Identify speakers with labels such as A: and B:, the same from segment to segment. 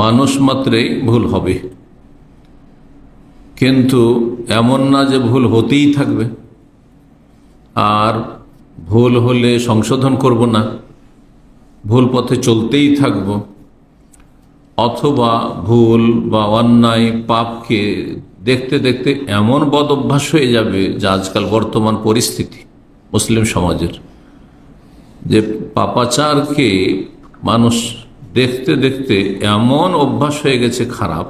A: মানুষ মাত্রেই ভুল হবে, কিন্তু এমন না যে ভুল হতেই থাকবে আর ভুল হলে সংশোধন করব না, ভুল পথে চলতেই থাকব, অথবা ভুল বা অন্যায় পাপকে দেখতে দেখতে এমন বদ অভ্যাস হয়ে যাবে, যা আজকাল বর্তমান পরিস্থিতি মুসলিম সমাজের, যে পাপাচারকে মানুষ দেখতে দেখতে এমন অভ্যাস হয়ে গেছে খারাপ,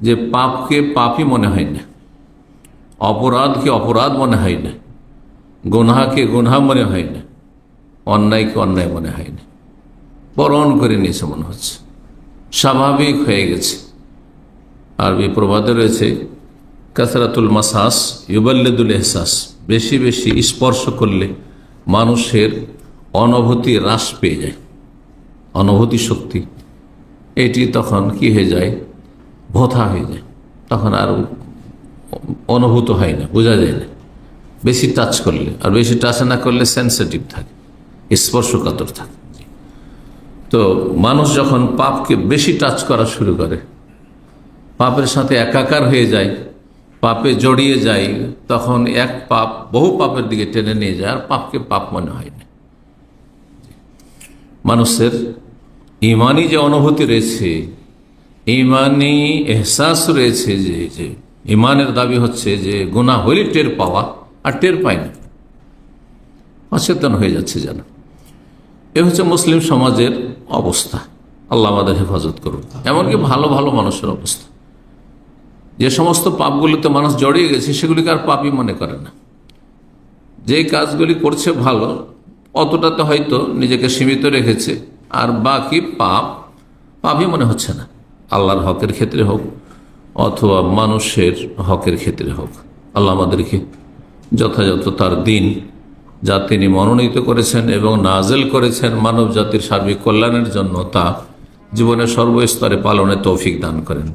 A: যে পাপকে পাপই মনে হয় না, অপরাধকে অপরাধ মনে হয় না, গুনাহকে গুনাহ মনে হয় না, অন্যায়কে অন্যায় মনে হয় না, বরণ করে নিয়েছে মনে হচ্ছে, স্বাভাবিক হয়ে গেছে। আরবি প্রবাদে রয়েছে, কাসরাতুল মাসাস ইউবাল্লিদুল এহসাস, বেশি বেশি স্পর্শ করলে মানুষের অনুভূতি হ্রাস পেয়ে যায়, অনুভূতি শক্তি এটি তখন কি হয়ে যায়, ভোথা হয়ে যায়, তখন আর অনুভূত হয় না, বোঝা যায় না। বেশি টাচ করলে, আর বেশি টাচ না করলে সেন্সিটিভ থাকে, স্পর্শকাতর থাকে। তো মানুষ যখন পাপকে বেশি টাচ করা শুরু করে, পাপের সাথে একাকার হয়ে যায়, পাপে জড়িয়ে যায়, তখন এক পাপ বহু পাপের দিকে টেনে নিয়ে যায়, আর পাপকে পাপ মনে হয় না। মানুষের ইমানি যে অনুভূতি রয়েছে, ইমানি এহসাস রয়েছে, যে ইমানের দাবি হচ্ছে যে গুনাহ হইলে টের পাওয়া, আর টের পায় না, অচেতন হয়ে যাচ্ছে যেন। এ হচ্ছে মুসলিম সমাজের অবস্থা। আল্লাহ আমাদের হেফাজত করুন। এমনকি ভালো ভালো মানুষের অবস্থা, যে সমস্ত পাপগুলিতে মানুষ জড়িয়ে গেছে সেগুলিকে আর পাপই মনে করে না। যে কাজগুলি করছে ভালো, অতটাতে হয়তো নিজেকে সীমিত রেখেছে, আর বাকি পাপই মনে হচ্ছে না, আল্লাহর হকের ক্ষেত্রে হোক অথবা মানুষের হকের ক্ষেত্রে হোক। আল্লাহ আমাদেরকে যথাযথ তার দিন, যা তিনি মনোনীত করেছেন এবং নাজেল করেছেন মানব জাতির সার্বিক কল্যাণের জন্য, তা জীবনের সর্বস্তরে পালনে তৌফিক দান করেন।